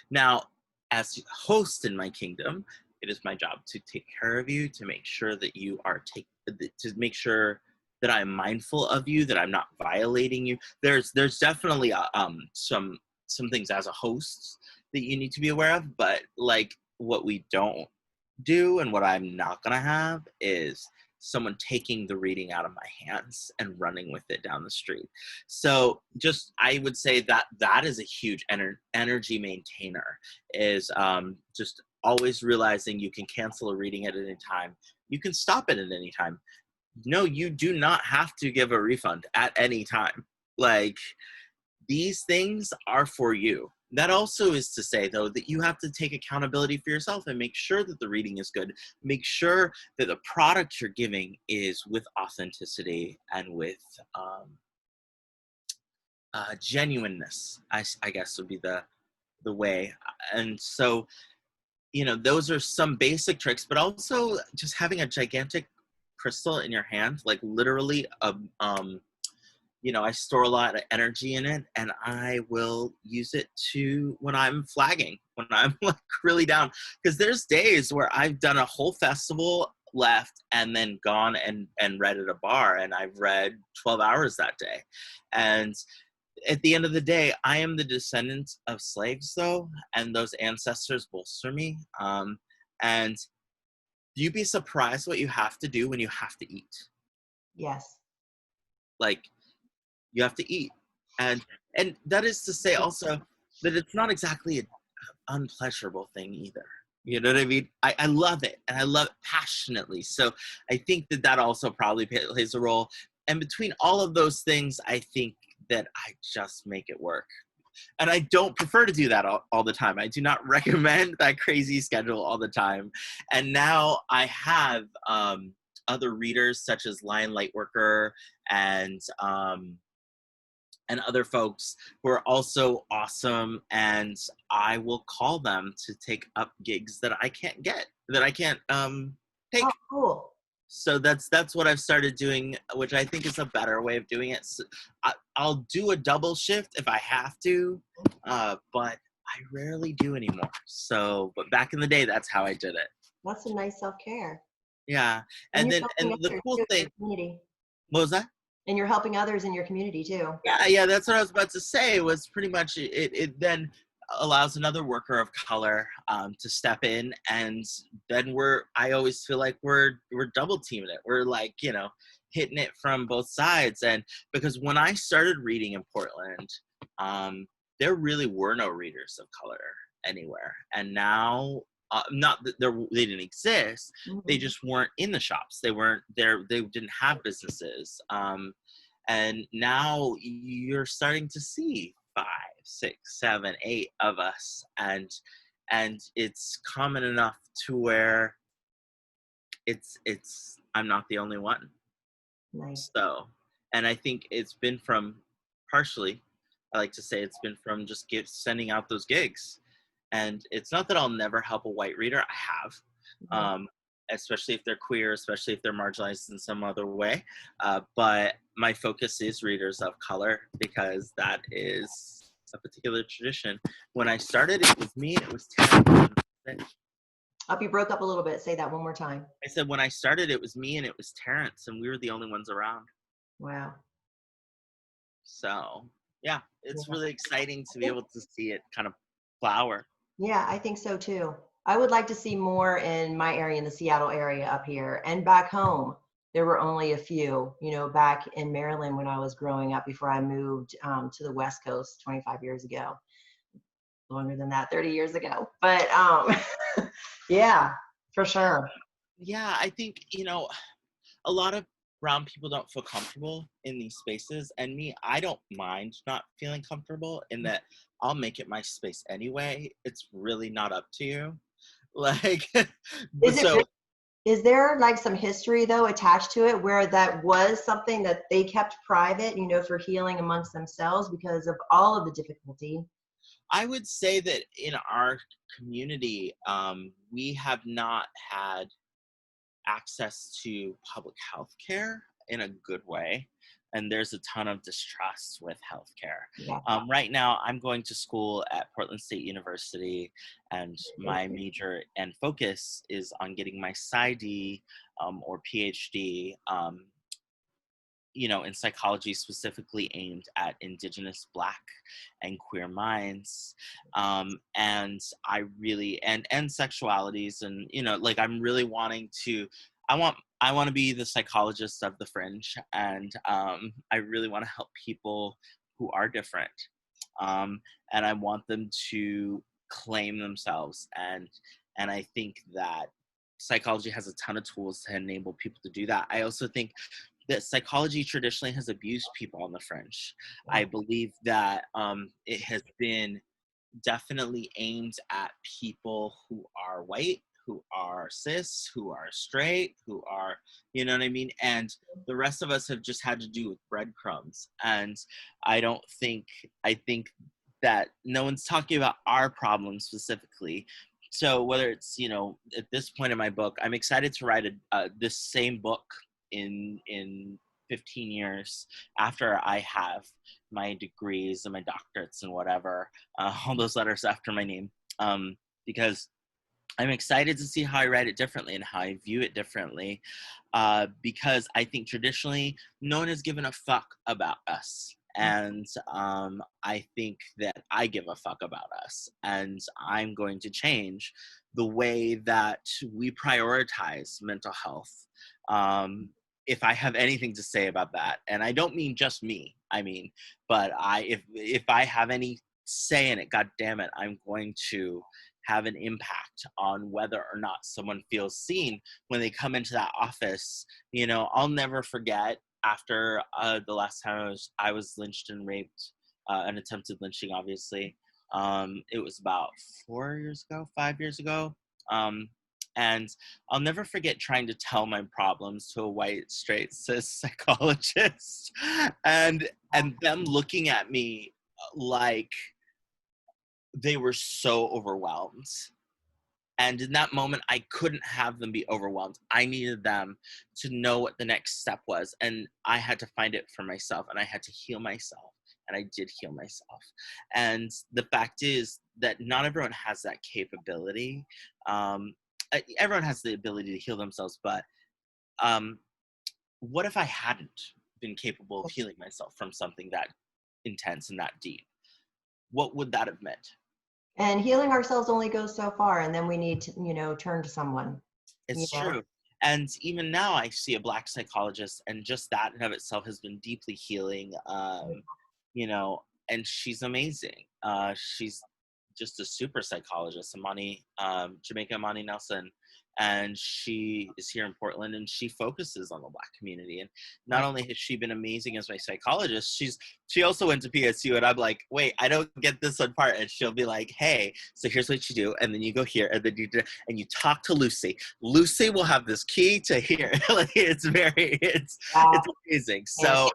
Now, as host in my kingdom, it is my job to take care of you, to make sure that you are to make sure that I'm mindful of you, that I'm not violating you. There's definitely some things as a host that you need to be aware of, but like what we don't do and what I'm not gonna have is someone taking the reading out of my hands and running with it down the street. So just, I would say that is a huge energy maintainer, is just always realizing you can cancel a reading at any time. You can stop it at any time. No, you do not have to give a refund at any time. Like, these things are for you. That also is to say, though, that you have to take accountability for yourself and make sure that the reading is good. Make sure that the product you're giving is with authenticity and with genuineness, I guess would be the way. And so, you know, those are some basic tricks, but also just having a gigantic crystal in your hand, like literally you know, I store a lot of energy in it, and I will use it to when I'm flagging, when I'm like really down. Because there's days where I've done a whole festival, left, and then gone and read at a bar, and I've read 12 hours that day. And at the end of the day, I am the descendant of slaves, though, and those ancestors bolster me. And you'd be surprised what you have to do when you have to eat. Yes. Like, you have to eat. And that is to say also that it's not exactly an unpleasurable thing either. You know what I mean? I love it, and I love it passionately. So I think that also probably plays a role. And between all of those things, I think that I just make it work. And I don't prefer to do that all the time. I do not recommend that crazy schedule all the time. And now I have other readers such as Lion Lightworker and other folks who are also awesome, and I will call them to take up gigs that I can't get, that I can't take. Oh, cool. So that's what I've started doing, which I think is a better way of doing it. So I'll do a double shift if I have to, but I rarely do anymore. So, but back in the day, that's how I did it. That's some nice self-care. Yeah, and then the cool thing. What was that? And you're helping others in your community too. Yeah, that's what I was about to say. Was pretty much it then allows another worker of color to step in, and then I always feel like we're double teaming it. We're like, you know, hitting it from both sides. And because when I started reading in Portland, there really were no readers of color anywhere, and now not that they didn't exist, mm-hmm. They just weren't in the shops. They weren't there. They didn't have businesses. And now you're starting to see 5, 6, 7, 8 of us, and it's common enough to where it's I'm not the only one. Nice. So, and I think it's been from partially, I like to say it's been from just sending out those gigs. And it's not that I'll never help a white reader. I have, mm-hmm. Especially if they're queer, especially if they're marginalized in some other way. But my focus is readers of color, because that is a particular tradition. When I started, it was me, it was Terrence. Oh, you broke up a little bit. Say that one more time. I said when I started, it was me and it was Terrence, and we were the only ones around. Wow. So yeah, it's Yeah. really exciting to be able to see it kind of flower. Yeah, I think so too. I would like to see more in my area, in the Seattle area up here, and back home. There were only a few, back in Maryland when I was growing up before I moved to the West Coast 25 years ago. Longer than that, 30 years ago. But yeah, for sure. Yeah, I think, a lot of brown people don't feel comfortable in these spaces, and I don't mind not feeling comfortable in that I'll make it my space anyway. It's really not up to you. Like, Is it so Is there like some history though attached to it where that was something that they kept private, for healing amongst themselves because of all of the difficulty? I would say that in our community, we have not had access to public health care in a good way. And there's a ton of distrust with healthcare. Yeah. Right now, I'm going to school at Portland State University, and my major and focus is on getting my PsyD or PhD, in psychology, specifically aimed at Indigenous, Black, and queer minds, and I really and sexualities, and like I'm really wanting to. I want to be the psychologist of the fringe, and I really want to help people who are different, and I want them to claim themselves, and I think that psychology has a ton of tools to enable people to do that. I also think that psychology traditionally has abused people on the fringe. I believe that it has been definitely aimed at people who are white, who are cis, who are straight, who are, you know what I mean? And the rest of us have just had to do with breadcrumbs. And I think that no one's talking about our problems specifically. So whether it's, at this point in my book, I'm excited to write this same book in 15 years after I have my degrees and my doctorates and whatever, all those letters after my name, because I'm excited to see how I write it differently and how I view it differently, because I think traditionally no one has given a fuck about us. And I think that I give a fuck about us, and I'm going to change the way that we prioritize mental health. If I have anything to say about that, and I don't mean just me, but if I have any say in it, God damn it, I'm going to have an impact on whether or not someone feels seen when they come into that office. I'll never forget after the last time I was lynched and raped, an attempted lynching, obviously. It was about 5 years ago. And I'll never forget trying to tell my problems to a white, straight, cis psychologist, and them looking at me like they were so overwhelmed. And in that moment, I couldn't have them be overwhelmed. I needed them to know what the next step was. And I had to find it for myself, and I had to heal myself. And I did heal myself. And the fact is that not everyone has that capability. Everyone has the ability to heal themselves, but what if I hadn't been capable of healing myself from something that intense and that deep? What would that have meant? And healing ourselves only goes so far, and then we need to, turn to someone. It's true. And even now I see a Black psychologist, and just that in of itself has been deeply healing, and she's amazing. She's just a super psychologist, Jamaica Amani Nelson, and she is here in Portland, and she focuses on the Black community. And not only has she been amazing as my psychologist, she also went to PSU, and I'm like, wait, I don't get this one part. And she'll be like, hey, so here's what you do, and then you go here, and then you talk to Lucy. Lucy will have this key to here. Like, it's amazing. So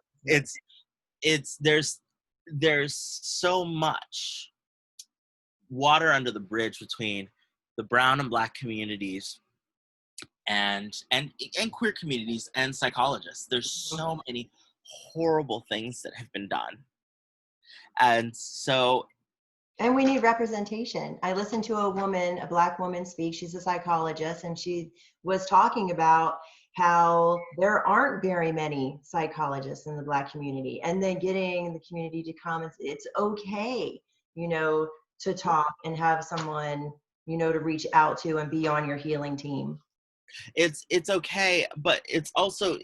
there's so much water under the bridge between the brown and Black communities and queer communities and psychologists. There's so many horrible things that have been done. And we need representation. I listened to a Black woman speak. She's a psychologist, and she was talking about, how there aren't very many psychologists in the Black community, and then getting the community to come and it's okay, you know, to talk and have someone, you know, to reach out to and be on your healing team. It's okay, but it's also,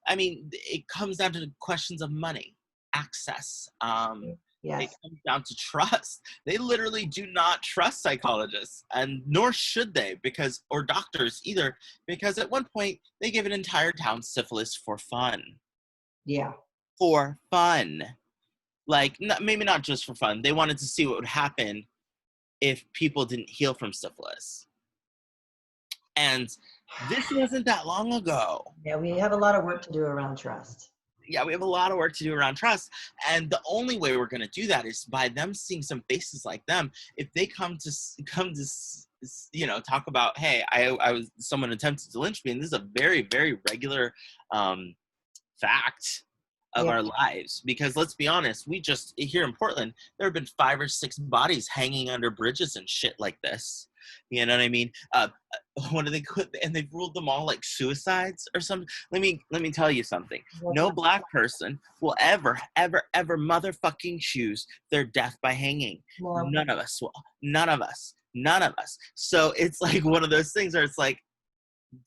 I mean, it comes down to questions of money, access. It Yes. comes down to trust. They literally do not trust psychologists, and nor should they, because, or doctors either, because at one point they gave an entire town syphilis for fun. Yeah. For fun. Like, maybe not just for fun. They wanted to see what would happen if people didn't heal from syphilis. And this wasn't that long ago. Yeah, we have a lot of work to do around trust. Yeah, we have a lot of work to do around trust. And the only way we're going to do that is by them seeing some faces like them. If they come to, you know, talk about, hey, I was, someone attempted to lynch me, and this is a very, very regular fact of our lives. Because let's be honest, we just, here in Portland, there have been 5 or 6 bodies hanging under bridges and shit like this. You know what I mean? What do they put? And they've ruled them all like suicides or something. Let me tell you something. No Black person will ever motherfucking choose their death by hanging. No. None of us will. None of us. None of us. So it's like one of those things where it's like,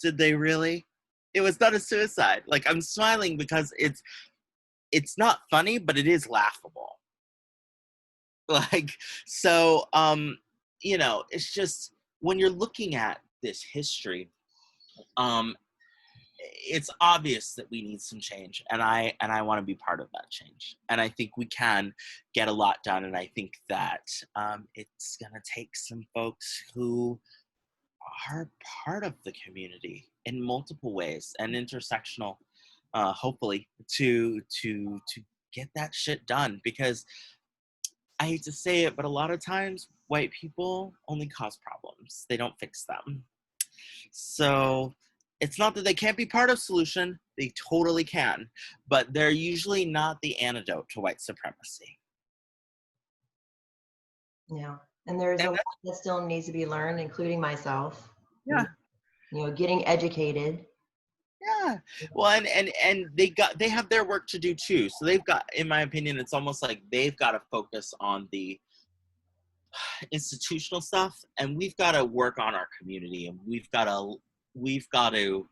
did they really? It was not a suicide. Like, I'm smiling because it's not funny, but it is laughable. Like, so, you know, it's just, when you're looking at this history, it's obvious that we need some change, and I want to be part of that change, and I think we can get a lot done, and I think that it's gonna take some folks who are part of the community in multiple ways and intersectional, hopefully, to get that shit done, because I hate to say it, but a lot of times white people only cause problems. They don't fix them. So it's not that they can't be part of solution. They totally can. But they're usually not the antidote to white supremacy. Yeah. And there's a lot that still needs to be learned, including myself. Yeah. You know, getting educated. Yeah. Well, and they have their work to do too. So they've got, in my opinion, it's almost like they've got to focus on the institutional stuff, and we've got to work on our community, and we've got to,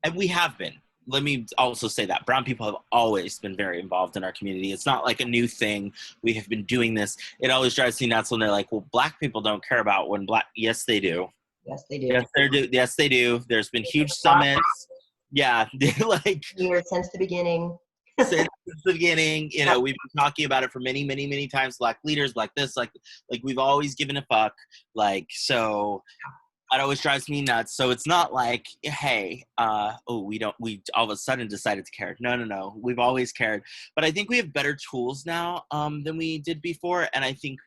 and we have been. Let me also say that brown people have always been very involved in our community. It's not like a new thing. We have been doing this. It always drives me nuts when they're like, well, Black people don't care about when Black, yes, they do. Yes, they do. Yes, they do. Yes, they do. There's been huge summits. Yeah, like here since the beginning. Since the beginning, you know, we've been talking about it for many, many, many times. Black leaders, Black this, like we've always given a fuck. Like, so that always drives me nuts. So it's not like, hey, we all of a sudden decided to care. No. We've always cared. But I think we have better tools now than we did before. And I think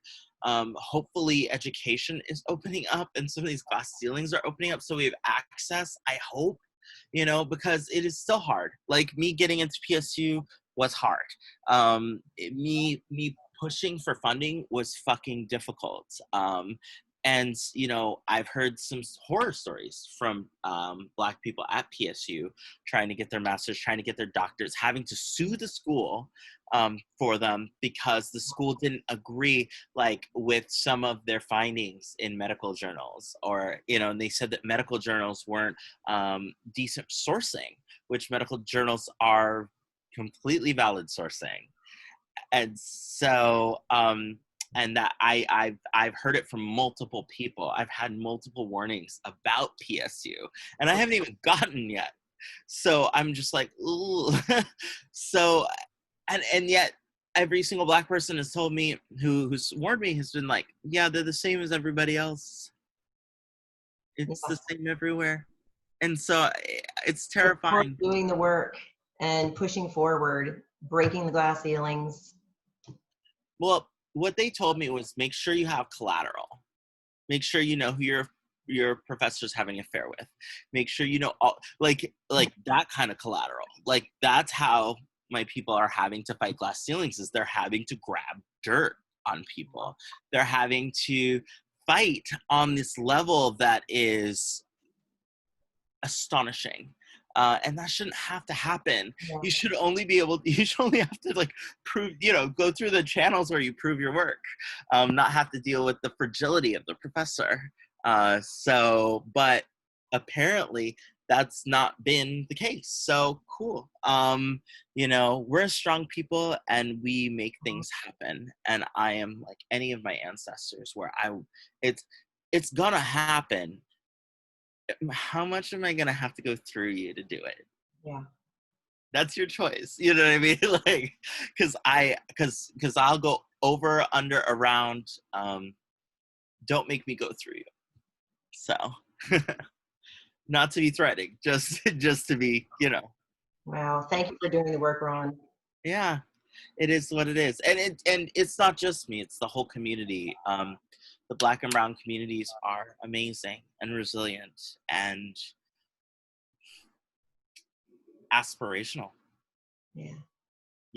hopefully education is opening up, and some of these glass ceilings are opening up, so we have access, I hope, you know, because it is still hard. Like, me getting into PSU was hard. Me pushing for funding was fucking difficult. And, you know, I've heard some horror stories from Black people at PSU trying to get their masters, trying to get their doctors, having to sue the school for them because the school didn't agree, like, with some of their findings in medical journals, or, you know, and they said that medical journals weren't decent sourcing, which medical journals are completely valid sourcing. And so, and that I've heard it from multiple people. I've had multiple warnings about PSU, and I haven't even gotten yet. So I'm just like, ooh. So, and yet every single Black person has told me, who's warned me, has been like, yeah, they're the same as everybody else. It's the same everywhere. And so it's terrifying. Doing the work and pushing forward, breaking the glass ceilings. Well, what they told me was, make sure you have collateral. Make sure you know who your professor's having an affair with. Make sure you know all, like that kind of collateral. Like, that's how my people are having to fight glass ceilings, is they're having to grab dirt on people. They're having to fight on this level that is astonishing. And that shouldn't have to happen. Yeah. You should only have to like prove, go through the channels where you prove your work, not have to deal with the fragility of the professor. But apparently that's not been the case. So cool. We're strong people and we make things happen. And I am like any of my ancestors where it's gonna happen. How much am I gonna have to go through you to do it? Yeah. That's your choice. You know what I mean? Like, because I'll go over, under, around. Don't make me go through you. So, not to be threatening, just to be, Wow. Thank you for doing the work, Ron. Yeah, it is what it is, and it's not just me; it's the whole community. The Black and Brown communities are amazing and resilient and aspirational. Yeah.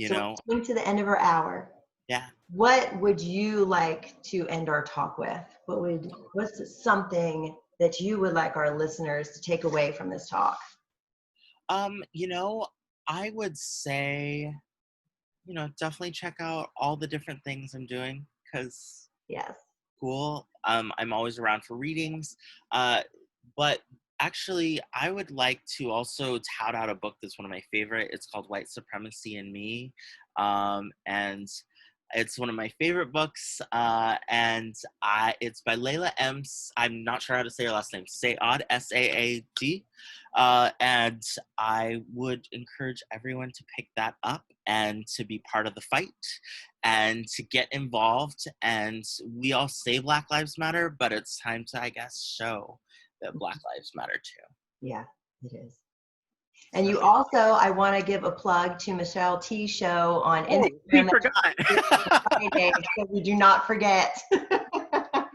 So we're coming to the end of our hour. Yeah. What would you like to end our talk with? What's something that you would like our listeners to take away from this talk? I would say, definitely check out all the different things I'm doing, because yes, cool. I'm always around for readings. But actually, I would like to also tout out a book that's one of my favorite. It's called White Supremacy and Me. And it's one of my favorite books, and it's by Layla M. I'm not sure how to say her last name. Saad, S-A-A-D. And I would encourage everyone to pick that up and to be part of the fight and to get involved. And we all say Black Lives Matter, but it's time to, I guess, show that Black Lives Matter too. Yeah, it is. And you also, I want to give a plug to Michelle T's show on Instagram. We forgot. Friday, so we do not forget.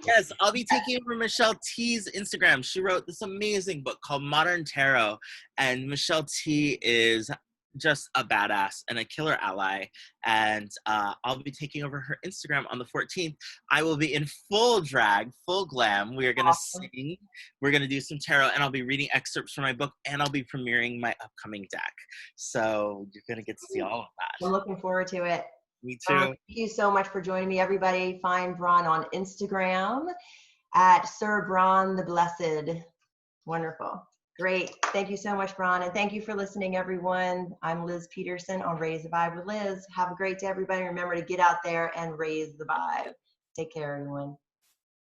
Yes, I'll be taking over Michelle T's Instagram. She wrote this amazing book called Modern Tarot, and Michelle T is just a badass and a killer ally. And I'll be taking over her Instagram on the 14th. I will be in full drag, full glam. We are going to sing. We're going to do some tarot, and I'll be reading excerpts from my book, and I'll be premiering my upcoming deck. So you're going to get to see all of that. I'm looking forward to it. Me too. Thank you so much for joining me, everybody. Find Bran on Instagram at Sir Bran the Blessed. Wonderful. Great. Thank you so much, Bran. And thank you for listening, everyone. I'm Liz Peterson on Raise the Vibe with Liz. Have a great day, everybody. Remember to get out there and raise the vibe. Take care, everyone.